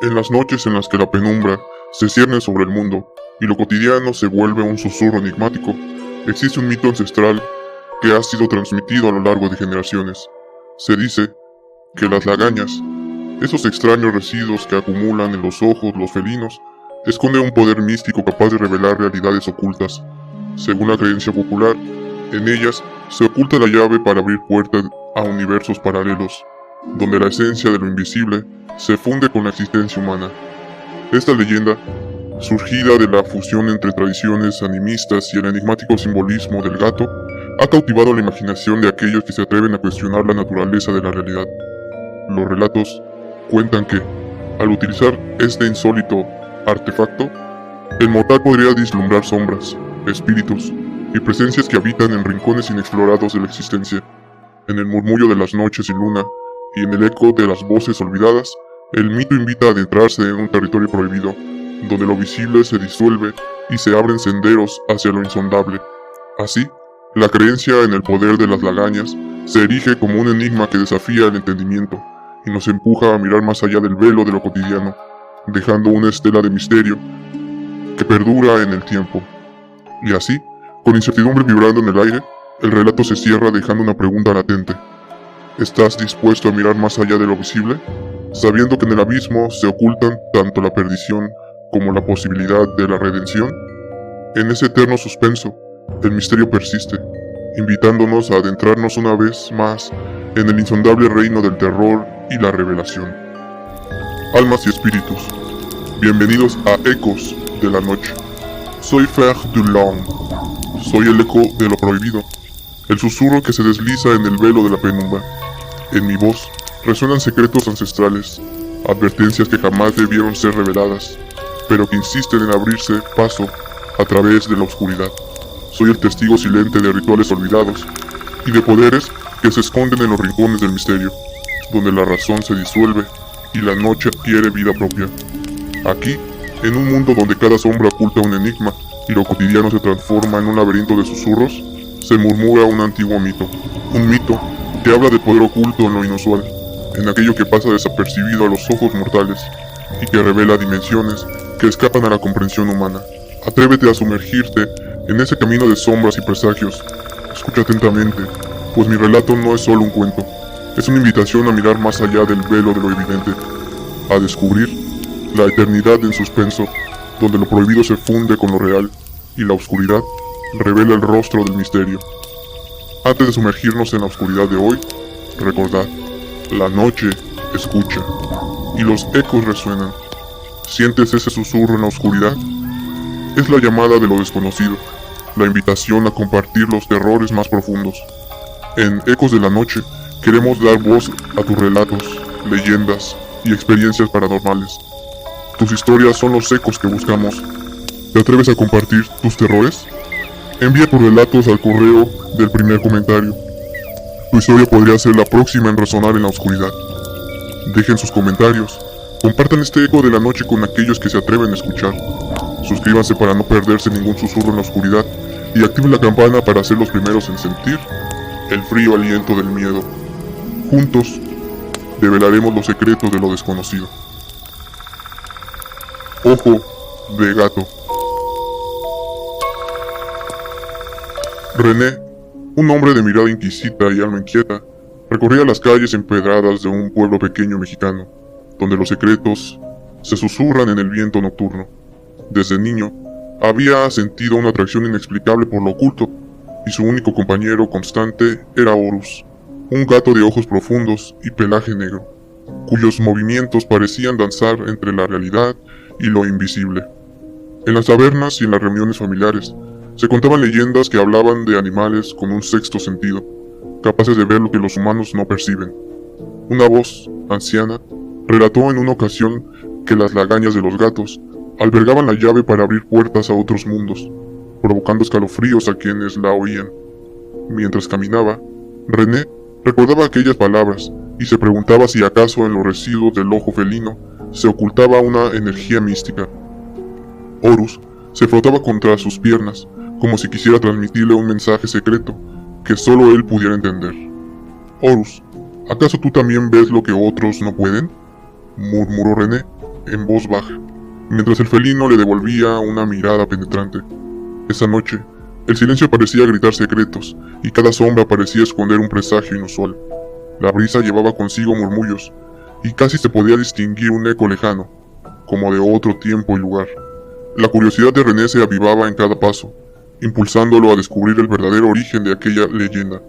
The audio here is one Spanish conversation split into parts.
En las noches en las que la penumbra se cierne sobre el mundo y lo cotidiano se vuelve un susurro enigmático, existe un mito ancestral que ha sido transmitido a lo largo de generaciones. Se dice que las lagañas, esos extraños residuos que acumulan en los ojos los felinos, esconden un poder místico capaz de revelar realidades ocultas. Según la creencia popular, en ellas se oculta la llave para abrir puertas a universos paralelos, donde la esencia de lo invisible se funde con la existencia humana. Esta leyenda, surgida de la fusión entre tradiciones animistas y el enigmático simbolismo del gato, ha cautivado la imaginación de aquellos que se atreven a cuestionar la naturaleza de la realidad. Los relatos cuentan que, al utilizar este insólito artefacto, el mortal podría vislumbrar sombras, espíritus y presencias que habitan en rincones inexplorados de la existencia. En el murmullo de las noches sin luna y en el eco de las voces olvidadas, el mito invita a adentrarse en un territorio prohibido, donde lo visible se disuelve y se abren senderos hacia lo insondable. Así, la creencia en el poder de las lagañas se erige como un enigma que desafía el entendimiento y nos empuja a mirar más allá del velo de lo cotidiano, dejando una estela de misterio que perdura en el tiempo. Y así, con incertidumbre vibrando en el aire, el relato se cierra dejando una pregunta latente. ¿Estás dispuesto a mirar más allá de lo visible, sabiendo que en el abismo se ocultan tanto la perdición como la posibilidad de la redención? En ese eterno suspenso, el misterio persiste, invitándonos a adentrarnos una vez más en el insondable reino del terror y la revelación. Almas y espíritus, bienvenidos a Ecos de la Noche. Soy Fer Dulong, soy el eco de lo prohibido, el susurro que se desliza en el velo de la penumbra. En mi voz resuenan secretos ancestrales, advertencias que jamás debieron ser reveladas, pero que insisten en abrirse paso a través de la oscuridad. Soy el testigo silente de rituales olvidados y de poderes que se esconden en los rincones del misterio, donde la razón se disuelve y la noche adquiere vida propia. Aquí, en un mundo donde cada sombra oculta un enigma y lo cotidiano se transforma en un laberinto de susurros, se murmura un antiguo mito. Un mito que habla del poder oculto en lo inusual, en aquello que pasa desapercibido a los ojos mortales y que revela dimensiones que escapan a la comprensión humana. Atrévete a sumergirte en ese camino de sombras y presagios. Escucha atentamente, pues mi relato no es solo un cuento, es una invitación a mirar más allá del velo de lo evidente, a descubrir la eternidad en suspenso, donde lo prohibido se funde con lo real y la oscuridad revela el rostro del misterio. Antes de sumergirnos en la oscuridad de hoy, recordad, la noche escucha y los ecos resuenan. ¿Sientes ese susurro en la oscuridad? Es la llamada de lo desconocido, la invitación a compartir los terrores más profundos. En Ecos de la Noche queremos dar voz a tus relatos, leyendas y experiencias paranormales. Tus historias son los ecos que buscamos. ¿Te atreves a compartir tus terrores? Envía tus relatos al correo del primer comentario. Tu historia podría ser la próxima en resonar en la oscuridad. Dejen sus comentarios. Compartan este Eco de la Noche con aquellos que se atreven a escuchar. Suscríbanse para no perderse ningún susurro en la oscuridad y activen la campana para ser los primeros en sentir el frío aliento del miedo. Juntos, develaremos los secretos de lo desconocido. Ojo de gato. René, un hombre de mirada inquisita y alma inquieta, recorría las calles empedradas de un pueblo pequeño mexicano, donde los secretos se susurran en el viento nocturno. Desde niño, había sentido una atracción inexplicable por lo oculto, y su único compañero constante era Horus, un gato de ojos profundos y pelaje negro, cuyos movimientos parecían danzar entre la realidad y lo invisible. En las tabernas y en las reuniones familiares, se contaban leyendas que hablaban de animales con un sexto sentido, capaces de ver lo que los humanos no perciben. Una voz, anciana, relató en una ocasión que las lagañas de los gatos albergaban la llave para abrir puertas a otros mundos, provocando escalofríos a quienes la oían. Mientras caminaba, René recordaba aquellas palabras y se preguntaba si acaso en los residuos del ojo felino se ocultaba una energía mística. Horus se frotaba contra sus piernas, como si quisiera transmitirle un mensaje secreto que solo él pudiera entender. Horus, ¿acaso tú también ves lo que otros no pueden?, murmuró René, en voz baja, mientras el felino le devolvía una mirada penetrante. Esa noche, el silencio parecía gritar secretos, y cada sombra parecía esconder un presagio inusual. La brisa llevaba consigo murmullos, y casi se podía distinguir un eco lejano, como de otro tiempo y lugar. La curiosidad de René se avivaba en cada paso, impulsándolo a descubrir el verdadero origen de aquella leyenda.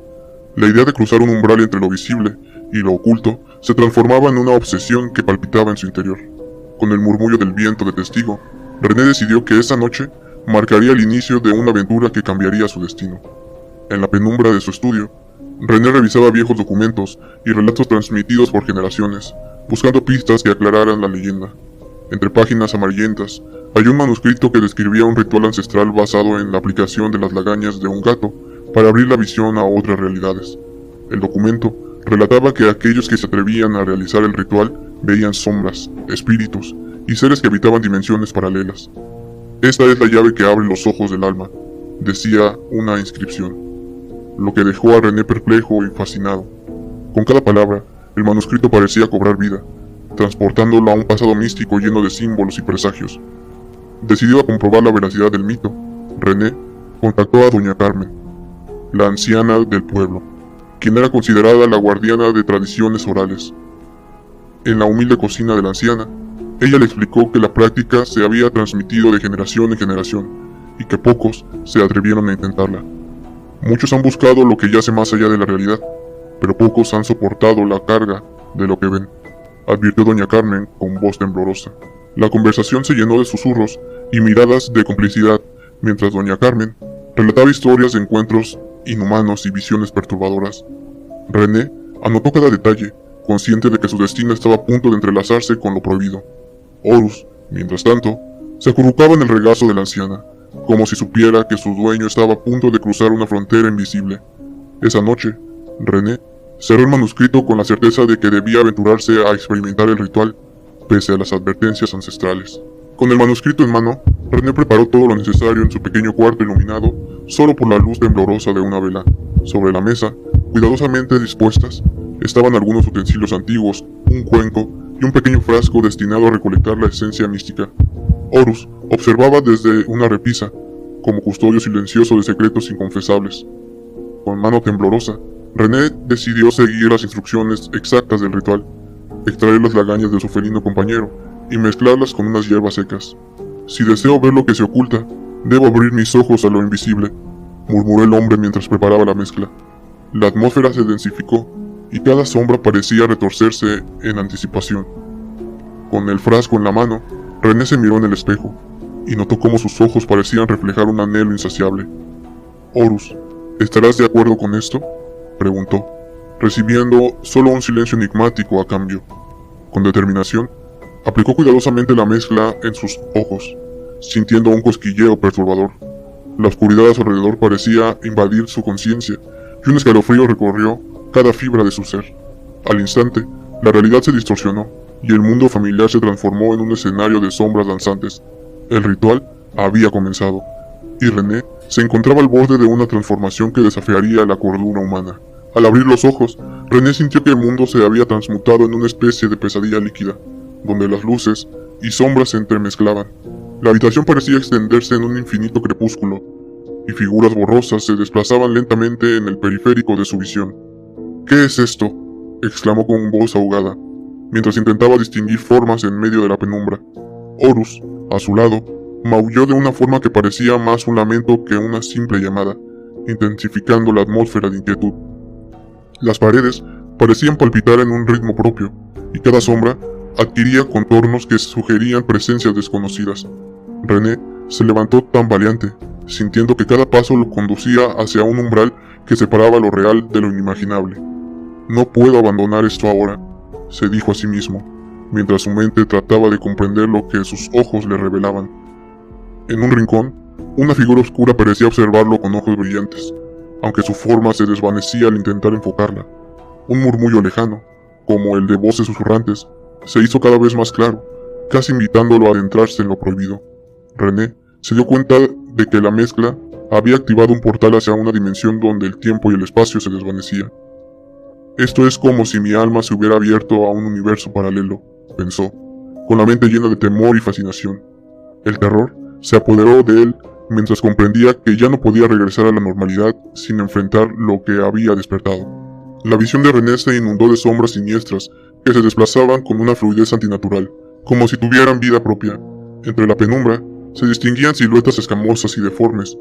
La idea de cruzar un umbral entre lo visible y lo oculto se transformaba en una obsesión que palpitaba en su interior. Con el murmullo del viento de testigo, René decidió que esa noche marcaría el inicio de una aventura que cambiaría su destino. En la penumbra de su estudio, René revisaba viejos documentos y relatos transmitidos por generaciones, buscando pistas que aclararan la leyenda. Entre páginas amarillentas, halló un manuscrito que describía un ritual ancestral basado en la aplicación de las lagañas de un gato para abrir la visión a otras realidades. El documento relataba que aquellos que se atrevían a realizar el ritual veían sombras, espíritus y seres que habitaban dimensiones paralelas. Esta es la llave que abre los ojos del alma, decía una inscripción, lo que dejó a René perplejo y fascinado. Con cada palabra, el manuscrito parecía cobrar vida, transportándolo a un pasado místico lleno de símbolos y presagios. Decidido a comprobar la veracidad del mito, René contactó a doña Carmen, la anciana del pueblo, quien era considerada la guardiana de tradiciones orales. En la humilde cocina de la anciana, ella le explicó que la práctica se había transmitido de generación en generación y que pocos se atrevieron a intentarla. Muchos han buscado lo que yace más allá de la realidad, pero pocos han soportado la carga de lo que ven, advirtió doña Carmen con voz temblorosa. La conversación se llenó de susurros y miradas de complicidad, mientras doña Carmen relataba historias de encuentros inhumanos y visiones perturbadoras. René anotó cada detalle, consciente de que su destino estaba a punto de entrelazarse con lo prohibido. Horus, mientras tanto, se acurrucaba en el regazo de la anciana, como si supiera que su dueño estaba a punto de cruzar una frontera invisible. Esa noche, René cerró el manuscrito con la certeza de que debía aventurarse a experimentar el ritual, pese a las advertencias ancestrales. Con el manuscrito en mano, René preparó todo lo necesario en su pequeño cuarto iluminado solo por la luz temblorosa de una vela. Sobre la mesa, cuidadosamente dispuestas, estaban algunos utensilios antiguos, un cuenco y un pequeño frasco destinado a recolectar la esencia mística. Horus observaba desde una repisa, como custodio silencioso de secretos inconfesables. Con mano temblorosa, René decidió seguir las instrucciones exactas del ritual, extraer las lagañas de su felino compañero y mezclarlas con unas hierbas secas. Si deseo ver lo que se oculta, debo abrir mis ojos a lo invisible, murmuró el hombre mientras preparaba la mezcla. La atmósfera se densificó y cada sombra parecía retorcerse en anticipación. Con el frasco en la mano, René se miró en el espejo y notó cómo sus ojos parecían reflejar un anhelo insaciable. Horus, ¿estarás de acuerdo con esto?, preguntó, recibiendo solo un silencio enigmático a cambio. Con determinación, aplicó cuidadosamente la mezcla en sus ojos, sintiendo un cosquilleo perturbador. La oscuridad a su alrededor parecía invadir su conciencia, y un escalofrío recorrió cada fibra de su ser. Al instante, la realidad se distorsionó, y el mundo familiar se transformó en un escenario de sombras danzantes. El ritual había comenzado, y René se encontraba al borde de una transformación que desafiaría la cordura humana. Al abrir los ojos, René sintió que el mundo se había transmutado en una especie de pesadilla líquida, donde las luces y sombras se entremezclaban. La habitación parecía extenderse en un infinito crepúsculo, y figuras borrosas se desplazaban lentamente en el periférico de su visión. «¿Qué es esto?», exclamó con voz ahogada, mientras intentaba distinguir formas en medio de la penumbra. Horus, a su lado, maulló de una forma que parecía más un lamento que una simple llamada, intensificando la atmósfera de inquietud. Las paredes parecían palpitar en un ritmo propio, y cada sombra adquiría contornos que sugerían presencias desconocidas. René se levantó tambaleante, sintiendo que cada paso lo conducía hacia un umbral que separaba lo real de lo inimaginable. «No puedo abandonar esto ahora», se dijo a sí mismo, mientras su mente trataba de comprender lo que sus ojos le revelaban. En un rincón, una figura oscura parecía observarlo con ojos brillantes, aunque su forma se desvanecía al intentar enfocarla. Un murmullo lejano, como el de voces susurrantes, se hizo cada vez más claro, casi invitándolo a adentrarse en lo prohibido. René se dio cuenta de que la mezcla había activado un portal hacia una dimensión donde el tiempo y el espacio se desvanecían. «Esto es como si mi alma se hubiera abierto a un universo paralelo», pensó, con la mente llena de temor y fascinación. El terror se apoderó de él mientras comprendía que ya no podía regresar a la normalidad sin enfrentar lo que había despertado. La visión de René se inundó de sombras siniestras que se desplazaban con una fluidez antinatural, como si tuvieran vida propia. Entre la penumbra se distinguían siluetas escamosas y deformes,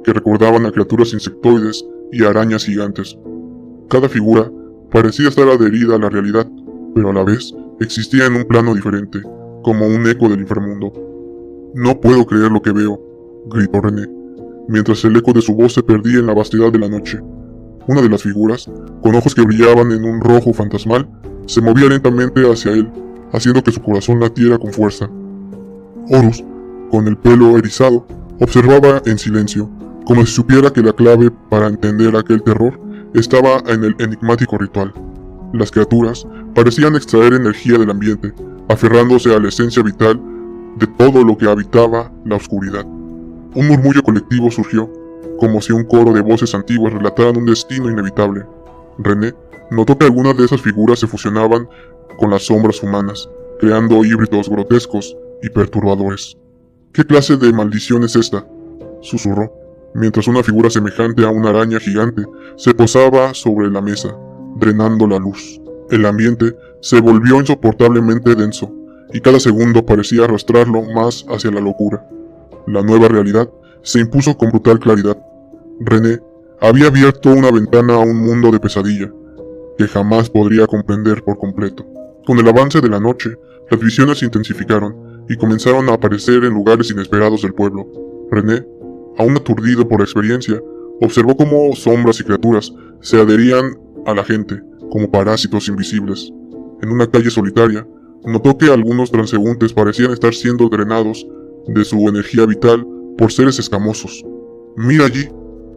que recordaban a criaturas insectoides y arañas gigantes. Cada figura parecía estar adherida a la realidad, pero a la vez existía en un plano diferente, como un eco del inframundo. «No puedo creer lo que veo», gritó René, mientras el eco de su voz se perdía en la vastedad de la noche. Una de las figuras, con ojos que brillaban en un rojo fantasmal, se movía lentamente hacia él, haciendo que su corazón latiera con fuerza. Horus, con el pelo erizado, observaba en silencio, como si supiera que la clave para entender aquel terror estaba en el enigmático ritual. Las criaturas parecían extraer energía del ambiente, aferrándose a la esencia vital de todo lo que habitaba la oscuridad. Un murmullo colectivo surgió, como si un coro de voces antiguas relataran un destino inevitable. René notó que algunas de esas figuras se fusionaban con las sombras humanas, creando híbridos grotescos y perturbadores. «¿Qué clase de maldición es esta?», susurró, mientras una figura semejante a una araña gigante se posaba sobre la mesa, drenando la luz. El ambiente se volvió insoportablemente denso, y cada segundo parecía arrastrarlo más hacia la locura. La nueva realidad se impuso con brutal claridad. René había abierto una ventana a un mundo de pesadilla, que jamás podría comprender por completo. Con el avance de la noche, las visiones se intensificaron y comenzaron a aparecer en lugares inesperados del pueblo. René, aún aturdido por la experiencia, observó cómo sombras y criaturas se adherían a la gente como parásitos invisibles. En una calle solitaria, notó que algunos transeúntes parecían estar siendo drenados de su energía vital por seres escamosos. «¡Mira allí!»,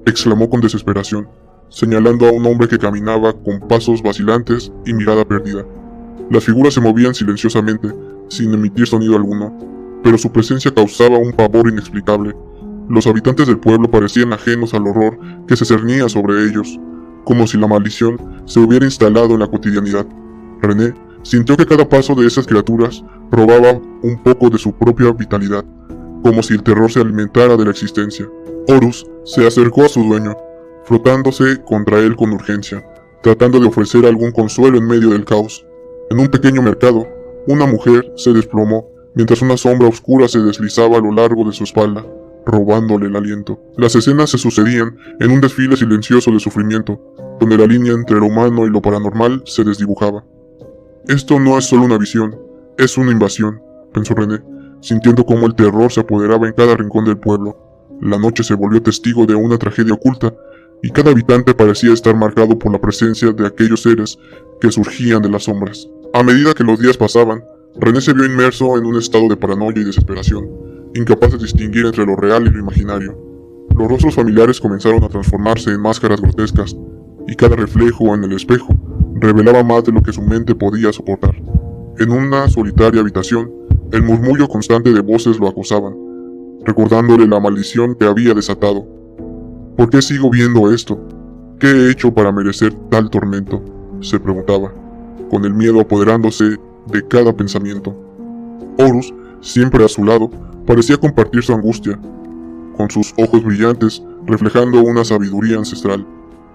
exclamó con desesperación, señalando a un hombre que caminaba con pasos vacilantes y mirada perdida. Las figuras se movían silenciosamente, sin emitir sonido alguno, pero su presencia causaba un pavor inexplicable. Los habitantes del pueblo parecían ajenos al horror que se cernía sobre ellos, como si la maldición se hubiera instalado en la cotidianidad. René sintió que cada paso de esas criaturas robaba un poco de su propia vitalidad, como si el terror se alimentara de la existencia. Horus se acercó a su dueño, frotándose contra él con urgencia, tratando de ofrecer algún consuelo en medio del caos. En un pequeño mercado, una mujer se desplomó, mientras una sombra oscura se deslizaba a lo largo de su espalda, robándole el aliento. Las escenas se sucedían en un desfile silencioso de sufrimiento, donde la línea entre lo humano y lo paranormal se desdibujaba. «Esto no es solo una visión, es una invasión», pensó René, sintiendo cómo el terror se apoderaba en cada rincón del pueblo. La noche se volvió testigo de una tragedia oculta, y cada habitante parecía estar marcado por la presencia de aquellos seres que surgían de las sombras. A medida que los días pasaban, René se vio inmerso en un estado de paranoia y desesperación, incapaz de distinguir entre lo real y lo imaginario. Los rostros familiares comenzaron a transformarse en máscaras grotescas, y cada reflejo en el espejo revelaba más de lo que su mente podía soportar. En una solitaria habitación, el murmullo constante de voces lo acosaban, recordándole la maldición que había desatado. «¿Por qué sigo viendo esto? ¿Qué he hecho para merecer tal tormento?», se preguntaba, con el miedo apoderándose de cada pensamiento. Horus, siempre a su lado, parecía compartir su angustia, con sus ojos brillantes reflejando una sabiduría ancestral.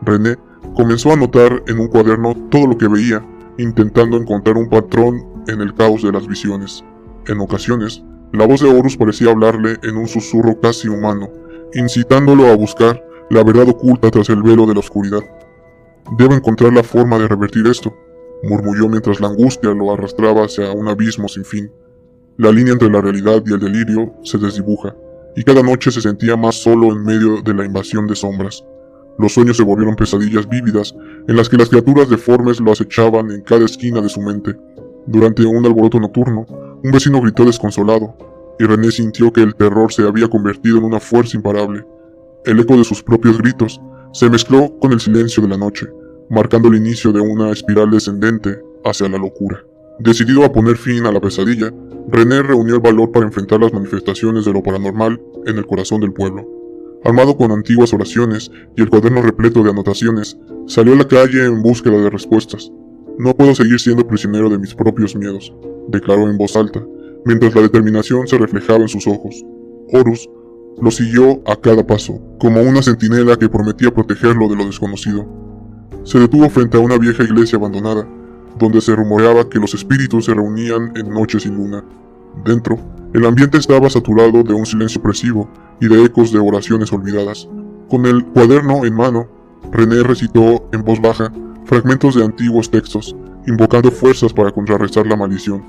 René comenzó a anotar en un cuaderno todo lo que veía, intentando encontrar un patrón en el caos de las visiones. En ocasiones, la voz de Horus parecía hablarle en un susurro casi humano, incitándolo a buscar la verdad oculta tras el velo de la oscuridad. «Debo encontrar la forma de revertir esto», murmulló mientras la angustia lo arrastraba hacia un abismo sin fin. La línea entre la realidad y el delirio se desdibuja, y cada noche se sentía más solo en medio de la invasión de sombras. Los sueños se volvieron pesadillas vívidas, en las que las criaturas deformes lo acechaban en cada esquina de su mente. Durante un alboroto nocturno, un vecino gritó desconsolado, y René sintió que el terror se había convertido en una fuerza imparable. El eco de sus propios gritos se mezcló con el silencio de la noche, marcando el inicio de una espiral descendente hacia la locura. Decidido a poner fin a la pesadilla, René reunió el valor para enfrentar las manifestaciones de lo paranormal en el corazón del pueblo. Armado con antiguas oraciones y el cuaderno repleto de anotaciones, salió a la calle en búsqueda de respuestas. «No puedo seguir siendo prisionero de mis propios miedos», declaró en voz alta, mientras la determinación se reflejaba en sus ojos. Horus lo siguió a cada paso, como una centinela que prometía protegerlo de lo desconocido. Se detuvo frente a una vieja iglesia abandonada, donde se rumoreaba que los espíritus se reunían en noches sin luna. Dentro, el ambiente estaba saturado de un silencio opresivo y de ecos de oraciones olvidadas. Con el cuaderno en mano, René recitó en voz baja fragmentos de antiguos textos, invocando fuerzas para contrarrestar la maldición.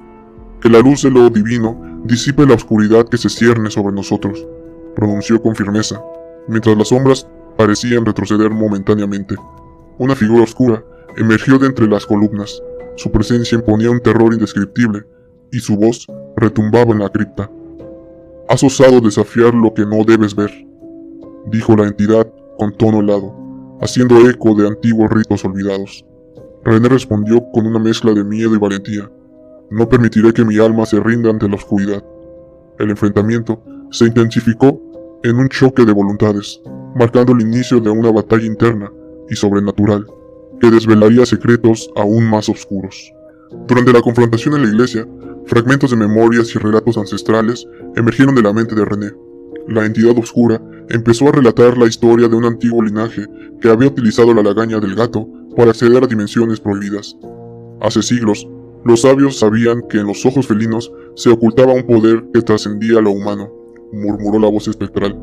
Que la luz de lo divino disipe la oscuridad que se cierne sobre nosotros, pronunció con firmeza, mientras las sombras parecían retroceder momentáneamente. Una figura oscura emergió de entre las columnas. Su presencia imponía un terror indescriptible, y su voz retumbaba en la cripta. «Has osado desafiar lo que no debes ver», dijo la entidad con tono helado, haciendo eco de antiguos ritos olvidados. René respondió con una mezcla de miedo y valentía. «No permitiré que mi alma se rinda ante la oscuridad». El enfrentamiento se intensificó en un choque de voluntades, marcando el inicio de una batalla interna y sobrenatural, que desvelaría secretos aún más oscuros. Durante la confrontación en la iglesia, fragmentos de memorias y relatos ancestrales emergieron de la mente de René. La entidad oscura empezó a relatar la historia de un antiguo linaje que había utilizado la lagaña del gato para acceder a dimensiones prohibidas. Hace siglos, los sabios sabían que en los ojos felinos se ocultaba un poder que trascendía lo humano, murmuró la voz espectral.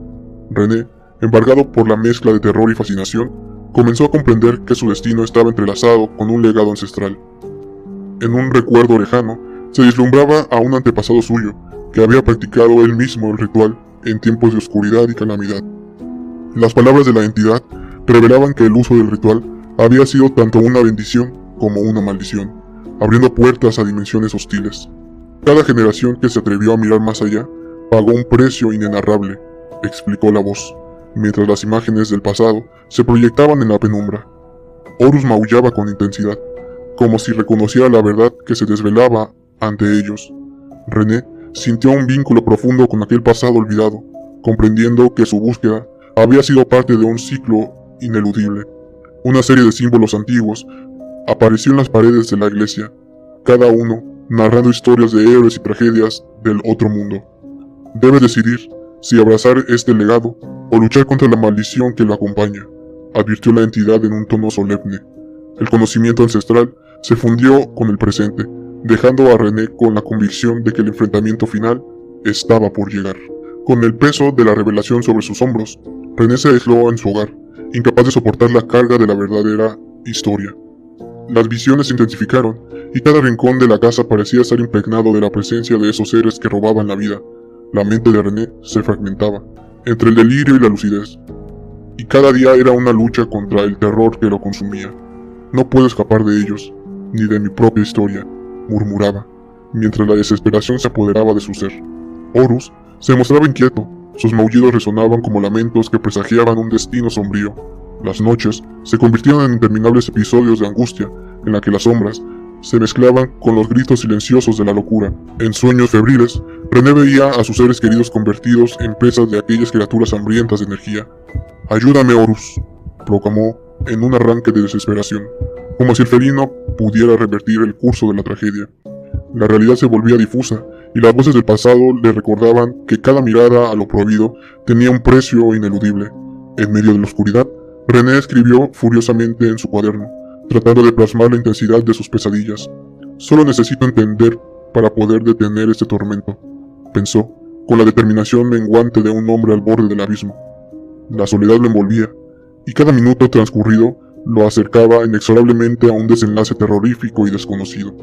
René, embargado por la mezcla de terror y fascinación, comenzó a comprender que su destino estaba entrelazado con un legado ancestral. En un recuerdo lejano, se vislumbraba a un antepasado suyo, que había practicado él mismo el ritual en tiempos de oscuridad y calamidad. Las palabras de la entidad revelaban que el uso del ritual había sido tanto una bendición como una maldición, abriendo puertas a dimensiones hostiles. Cada generación que se atrevió a mirar más allá pagó un precio inenarrable, explicó la voz, mientras las imágenes del pasado se proyectaban en la penumbra. Horus maullaba con intensidad, como si reconociera la verdad que se desvelaba ante ellos. René sintió un vínculo profundo con aquel pasado olvidado, comprendiendo que su búsqueda había sido parte de un ciclo ineludible. Una serie de símbolos antiguos apareció en las paredes de la iglesia, cada uno narrando historias de héroes y tragedias del otro mundo. Debe decidir si abrazar este legado o luchar contra la maldición que lo acompaña, advirtió la entidad en un tono solemne. El conocimiento ancestral se fundió con el presente, dejando a René con la convicción de que el enfrentamiento final estaba por llegar. Con el peso de la revelación sobre sus hombros, René se aisló en su hogar, incapaz de soportar la carga de la verdadera historia. Las visiones se intensificaron, y cada rincón de la casa parecía estar impregnado de la presencia de esos seres que robaban la vida. La mente de René se fragmentaba, entre el delirio y la lucidez, y cada día era una lucha contra el terror que lo consumía. «No puedo escapar de ellos, ni de mi propia historia», murmuraba, mientras la desesperación se apoderaba de su ser. Horus se mostraba inquieto, sus maullidos resonaban como lamentos que presagiaban un destino sombrío. Las noches se convirtieron en interminables episodios de angustia, en la que las sombras se mezclaban con los gritos silenciosos de la locura. En sueños febriles, René veía a sus seres queridos convertidos en presas de aquellas criaturas hambrientas de energía. «Ayúdame, Horus», proclamó en un arranque de desesperación, como si el felino pudiera revertir el curso de la tragedia. La realidad se volvía difusa, y las voces del pasado le recordaban que cada mirada a lo prohibido tenía un precio ineludible. En medio de la oscuridad, René escribió furiosamente en su cuaderno, tratando de plasmar la intensidad de sus pesadillas. «Solo necesito entender para poder detener este tormento», pensó, con la determinación menguante de un hombre al borde del abismo. La soledad lo envolvía, y cada minuto transcurrido lo acercaba inexorablemente a un desenlace terrorífico y desconocido.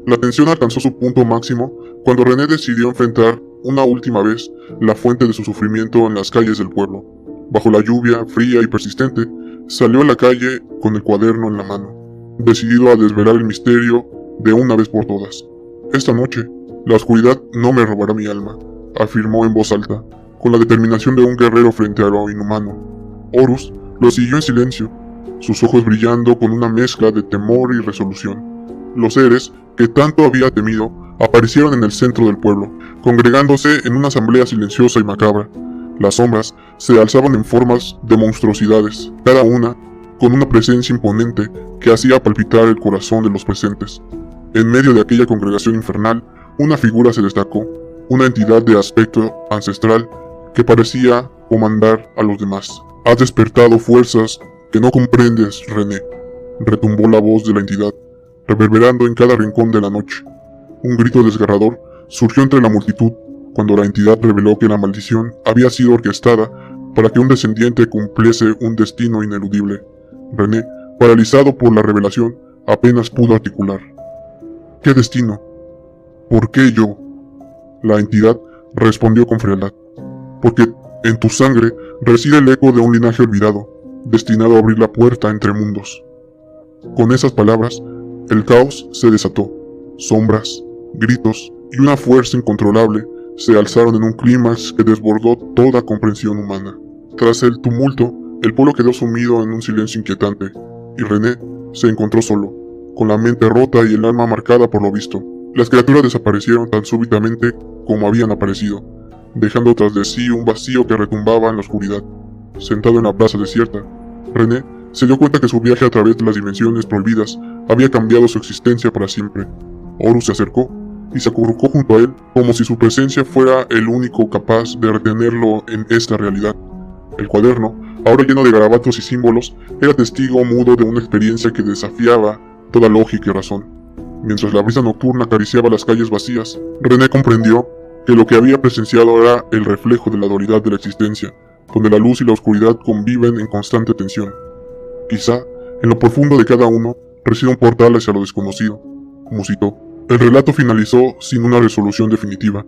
La tensión alcanzó su punto máximo cuando René decidió enfrentar una última vez la fuente de su sufrimiento en las calles del pueblo. Bajo la lluvia fría y persistente, salió a la calle con el cuaderno en la mano, decidido a desvelar el misterio de una vez por todas. «Esta noche, la oscuridad no me robará mi alma», afirmó en voz alta, con la determinación de un guerrero frente a lo inhumano. Horus lo siguió en silencio, sus ojos brillando con una mezcla de temor y resolución. Los seres que tanto había temido aparecieron en el centro del pueblo, congregándose en una asamblea silenciosa y macabra. Las sombras se alzaban en formas de monstruosidades, cada una con una presencia imponente que hacía palpitar el corazón de los presentes. En medio de aquella congregación infernal, una figura se destacó, una entidad de aspecto ancestral que parecía comandar a los demás. Has despertado fuerzas que no comprendes, René, retumbó la voz de la entidad, reverberando en cada rincón de la noche. Un grito desgarrador surgió entre la multitud cuando la entidad reveló que la maldición había sido orquestada para que un descendiente cumpliese un destino ineludible. René, paralizado por la revelación, apenas pudo articular. ¿Qué destino? ¿Por qué yo? La entidad respondió con frialdad. Porque en tu sangre reside el eco de un linaje olvidado, destinado a abrir la puerta entre mundos. Con esas palabras, el caos se desató. Sombras, gritos y una fuerza incontrolable se alzaron en un clímax que desbordó toda comprensión humana. Tras el tumulto, el pueblo quedó sumido en un silencio inquietante, y René se encontró solo, con la mente rota y el alma marcada por lo visto. Las criaturas desaparecieron tan súbitamente como habían aparecido, dejando tras de sí un vacío que retumbaba en la oscuridad. Sentado en la plaza desierta, René se dio cuenta que su viaje a través de las dimensiones prohibidas había cambiado su existencia para siempre. Horus se acercó y se acurrucó junto a él como si su presencia fuera el único capaz de retenerlo en esta realidad. El cuaderno, ahora lleno de garabatos y símbolos, era testigo mudo de una experiencia que desafiaba toda lógica y razón. Mientras la brisa nocturna acariciaba las calles vacías, René comprendió que lo que había presenciado era el reflejo de la dualidad de la existencia, donde la luz y la oscuridad conviven en constante tensión. Quizá, en lo profundo de cada uno, reside un portal hacia lo desconocido, musitó. El relato finalizó sin una resolución definitiva.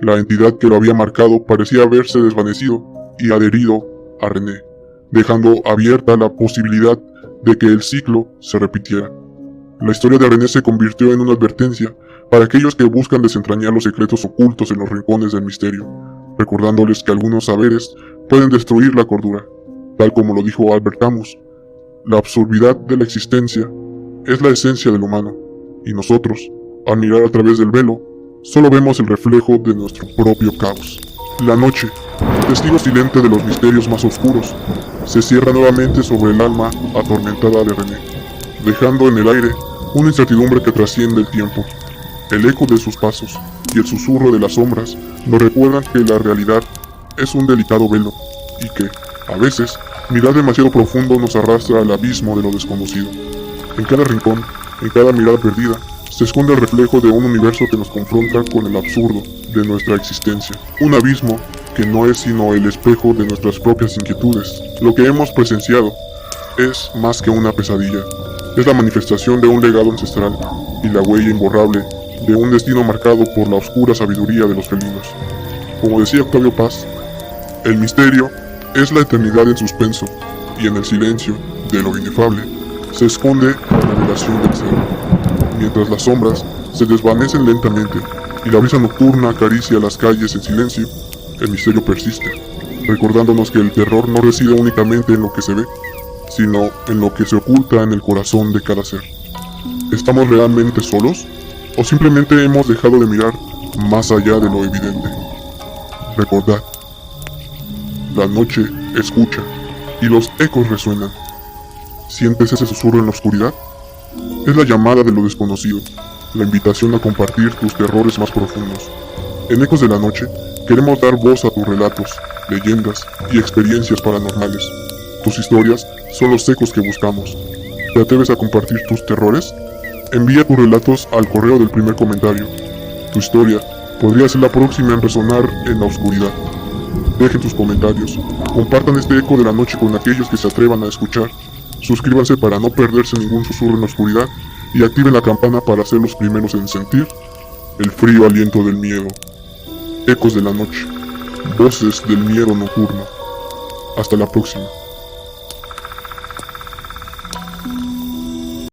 La entidad que lo había marcado parecía haberse desvanecido y adherido a René, dejando abierta la posibilidad de que el ciclo se repitiera. La historia de René se convirtió en una advertencia para aquellos que buscan desentrañar los secretos ocultos en los rincones del misterio, recordándoles que algunos saberes pueden destruir la cordura. Tal como lo dijo Albert Camus, la absurdidad de la existencia es la esencia del humano, y nosotros, al mirar a través del velo, solo vemos el reflejo de nuestro propio caos. La noche, testigo silente de los misterios más oscuros, se cierra nuevamente sobre el alma atormentada de René, dejando en el aire una incertidumbre que trasciende el tiempo. El eco de sus pasos y el susurro de las sombras nos recuerdan que la realidad es un delicado velo y que, a veces, mirar demasiado profundo nos arrastra al abismo de lo desconocido. En cada rincón, en cada mirada perdida, se esconde el reflejo de un universo que nos confronta con el absurdo de nuestra existencia. Un abismo que no es sino el espejo de nuestras propias inquietudes. Lo que hemos presenciado es más que una pesadilla. Es la manifestación de un legado ancestral y la huella imborrable de un destino marcado por la oscura sabiduría de los felinos. Como decía Octavio Paz, el misterio es la eternidad en suspenso, y en el silencio de lo inefable se esconde la revelación del ser. Mientras las sombras se desvanecen lentamente y la brisa nocturna acaricia las calles en silencio, el misterio persiste, recordándonos que el terror no reside únicamente en lo que se ve, sino en lo que se oculta en el corazón de cada ser. ¿Estamos realmente solos? ¿O simplemente hemos dejado de mirar más allá de lo evidente? Recordad, la noche escucha y los ecos resuenan. ¿Sientes ese susurro en la oscuridad? Es la llamada de lo desconocido, la invitación a compartir tus terrores más profundos. En Ecos de la Noche, queremos dar voz a tus relatos, leyendas y experiencias paranormales. Tus historias son los ecos que buscamos. ¿Te atreves a compartir tus terrores? Envía tus relatos al correo del primer comentario. Tu historia podría ser la próxima en resonar en la oscuridad. Dejen tus comentarios, compartan este Eco de la Noche con aquellos que se atrevan a escuchar. Suscríbanse para no perderse ningún susurro en la oscuridad y activen la campana para ser los primeros en sentir el frío aliento del miedo. Ecos de la Noche, voces del miedo nocturno. Hasta la próxima.